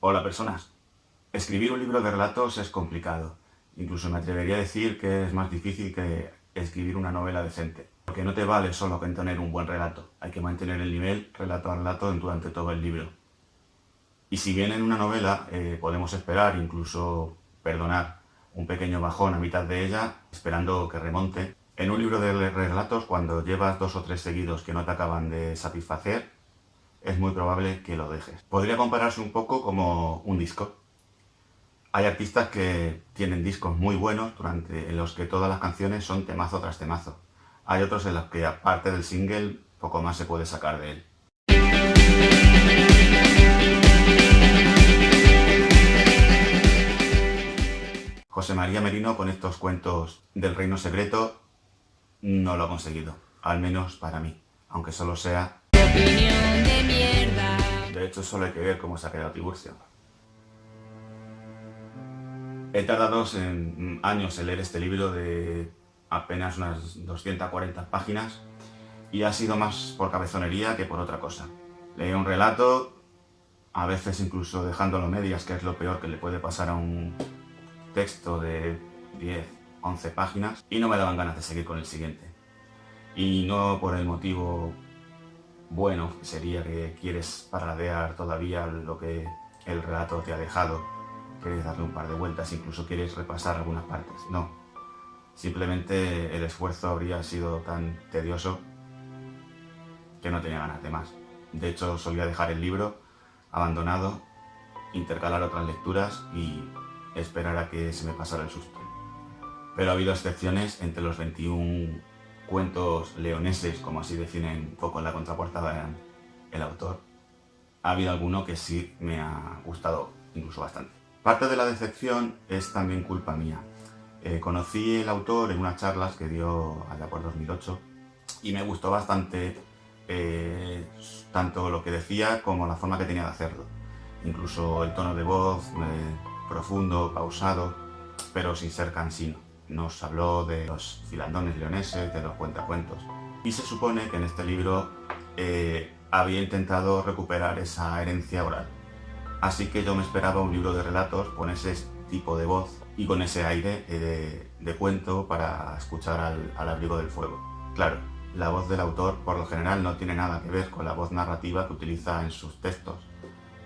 Hola personas. Escribir un libro de relatos es complicado. Incluso me atrevería a decir que es más difícil que escribir una novela decente. Porque no te vale solo con tener un buen relato. Hay que mantener el nivel relato a relato durante todo el libro. Y si bien en una novela podemos esperar, incluso perdonar, un pequeño bajón a mitad de ella, esperando que remonte, en un libro de relatos, cuando llevas 2 o 3 seguidos que no te acaban de satisfacer, es muy probable que lo dejes. Podría compararse un poco como un disco. Hay artistas que tienen discos muy buenos en los que todas las canciones son temazo tras temazo. Hay otros en los que, aparte del single, poco más se puede sacar de él. José María Merino, con estos cuentos del Reino Secreto, no lo ha conseguido. Al menos para mí. Aunque solo sea... Opinión de mierda. De hecho, solo hay que ver cómo se ha quedado Tiburcio. He tardado años en leer este libro de apenas unas 240 páginas y ha sido más por cabezonería que por otra cosa. Leí un relato, a veces incluso dejándolo medias, que es lo peor que le puede pasar a un texto de 10, 11 páginas, y no me daban ganas de seguir con el siguiente. Y no por el motivo bueno, que sería que quieres parradear todavía lo que el relato te ha dejado, quieres darle un par de vueltas, incluso quieres repasar algunas partes. No, simplemente el esfuerzo habría sido tan tedioso que no tenía ganas de más. De hecho, solía dejar el libro abandonado, intercalar otras lecturas y esperar a que se me pasara el susto. Pero ha habido excepciones. Entre los 21 cuentos leoneses, como así define un poco en la contraportada el autor, ha habido alguno que sí me ha gustado incluso bastante. Parte de la decepción es también culpa mía. Conocí el autor en unas charlas que dio allá por 2008 y me gustó bastante tanto lo que decía como la forma que tenía de hacerlo. Incluso el tono de voz profundo, pausado, pero sin ser cansino. Nos habló de los filandones leoneses, de los cuentacuentos. Y se supone que en este libro había intentado recuperar esa herencia oral. Así que yo me esperaba un libro de relatos con ese tipo de voz y con ese aire de cuento para escuchar al abrigo del fuego. Claro, la voz del autor por lo general no tiene nada que ver con la voz narrativa que utiliza en sus textos.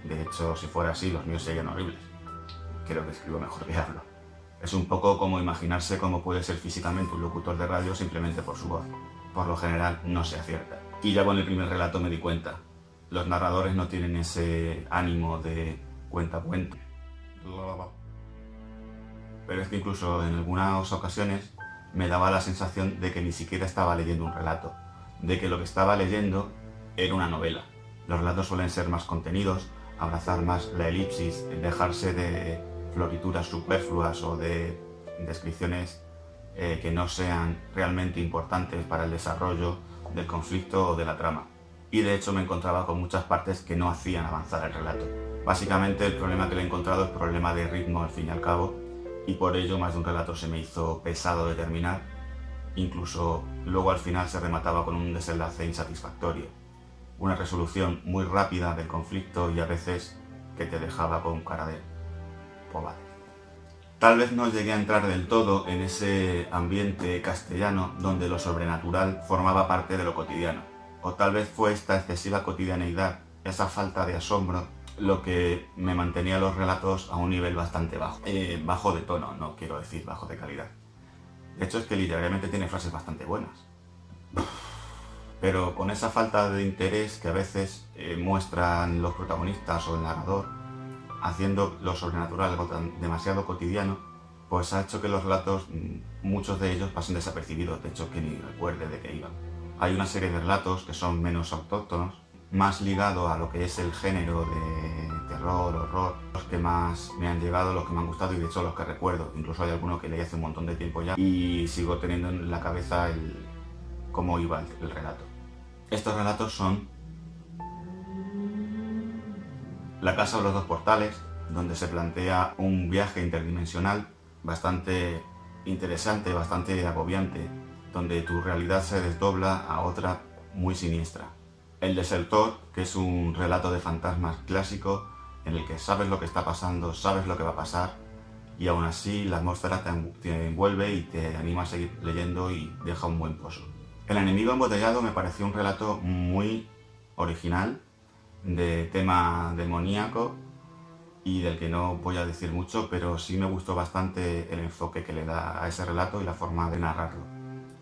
De hecho, si fuera así, los míos serían horribles. Creo que escribo mejor que hablo. Es un poco como imaginarse cómo puede ser físicamente un locutor de radio simplemente por su voz. Por lo general no se acierta. Y ya con el primer relato me di cuenta. Los narradores no tienen ese ánimo de cuentacuento. Pero es que incluso en algunas ocasiones me daba la sensación de que ni siquiera estaba leyendo un relato, de que lo que estaba leyendo era una novela. Los relatos suelen ser más contenidos, abrazar más la elipsis, dejarse de florituras superfluas o de descripciones que no sean realmente importantes para el desarrollo del conflicto o de la trama. Y de hecho me encontraba con muchas partes que no hacían avanzar el relato. Básicamente el problema que le he encontrado es problema de ritmo al fin y al cabo, y por ello más de un relato se me hizo pesado de terminar. Incluso luego al final se remataba con un desenlace insatisfactorio. Una resolución muy rápida del conflicto y a veces que te dejaba con cara de... pues vale. Tal vez no llegué a entrar del todo en ese ambiente castellano donde lo sobrenatural formaba parte de lo cotidiano. O tal vez fue esta excesiva cotidianeidad, esa falta de asombro, lo que me mantenía los relatos a un nivel bastante bajo. Bajo de tono, no quiero decir bajo de calidad. De hecho es que literalmente tiene frases bastante buenas. Pero con esa falta de interés que a veces muestran los protagonistas o el narrador, haciendo lo sobrenatural algo demasiado cotidiano, pues ha hecho que los relatos, muchos de ellos, pasen desapercibidos, de hecho que ni recuerde de qué iban. Hay una serie de relatos que son menos autóctonos, más ligados a lo que es el género de terror, horror, los que más me han llegado, los que me han gustado y de hecho los que recuerdo. Incluso hay alguno que leí hace un montón de tiempo ya y sigo teniendo en la cabeza cómo iba el relato. Estos relatos son La casa de los 2 portales, donde se plantea un viaje interdimensional bastante interesante, bastante agobiante, donde tu realidad se desdobla a otra muy siniestra. El desertor, que es un relato de fantasmas clásico en el que sabes lo que está pasando, sabes lo que va a pasar, y aún así la atmósfera te envuelve y te anima a seguir leyendo y deja un buen pozo. El enemigo embotellado me pareció un relato muy original, de tema demoníaco, y del que no voy a decir mucho, pero sí me gustó bastante el enfoque que le da a ese relato y la forma de narrarlo.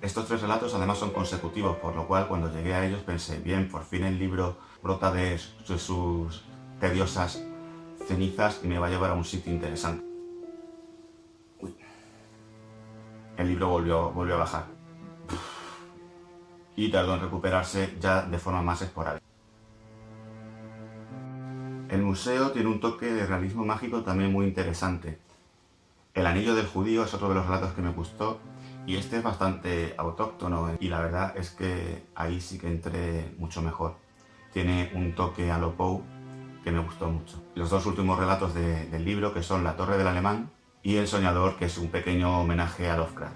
Estos 3 relatos además son consecutivos, por lo cual cuando llegué a ellos pensé, bien, por fin el libro brota de sus tediosas cenizas y me va a llevar a un sitio interesante. Uy. El libro volvió a bajar. Y tardó en recuperarse ya de forma más esporádica. El museo tiene un toque de realismo mágico también muy interesante. El anillo del judío es otro de los relatos que me gustó, y este es bastante autóctono, y la verdad es que ahí sí que entré mucho mejor. Tiene un toque a lo Poe que me gustó mucho. Los 2 últimos relatos del libro, que son La torre del alemán y El soñador, que es un pequeño homenaje a Lovecraft.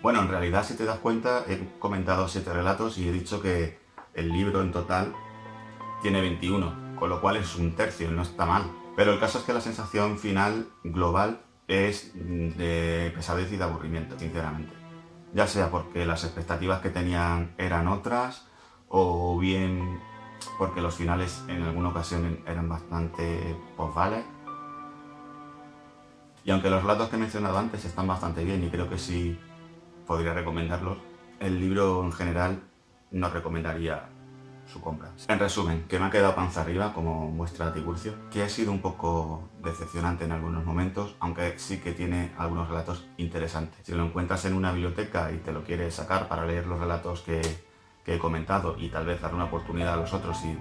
Bueno, en realidad, si te das cuenta, he comentado 7 relatos y he dicho que el libro en total tiene 21, con lo cual es un tercio, no está mal. Pero el caso es que la sensación final global es de pesadez y de aburrimiento, sinceramente. Ya sea porque las expectativas que tenían eran otras, o bien porque los finales en alguna ocasión eran bastante posvales. Y aunque los relatos que he mencionado antes están bastante bien y creo que sí podría recomendarlos, el libro en general no recomendaría su compra. En resumen, que me ha quedado panza arriba, como muestra Tiburcio, que ha sido un poco decepcionante en algunos momentos, aunque sí que tiene algunos relatos interesantes. Si lo encuentras en una biblioteca y te lo quieres sacar para leer los relatos que he comentado y tal vez darle una oportunidad a los otros y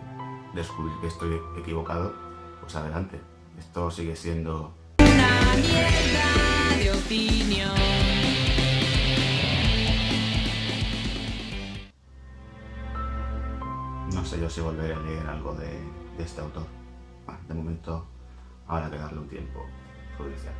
descubrir que estoy equivocado, pues adelante. Esto sigue siendo Una mierda de opinión. No sé yo si volveré a leer algo de este autor. Bueno, de momento habrá que darle un tiempo prudencial.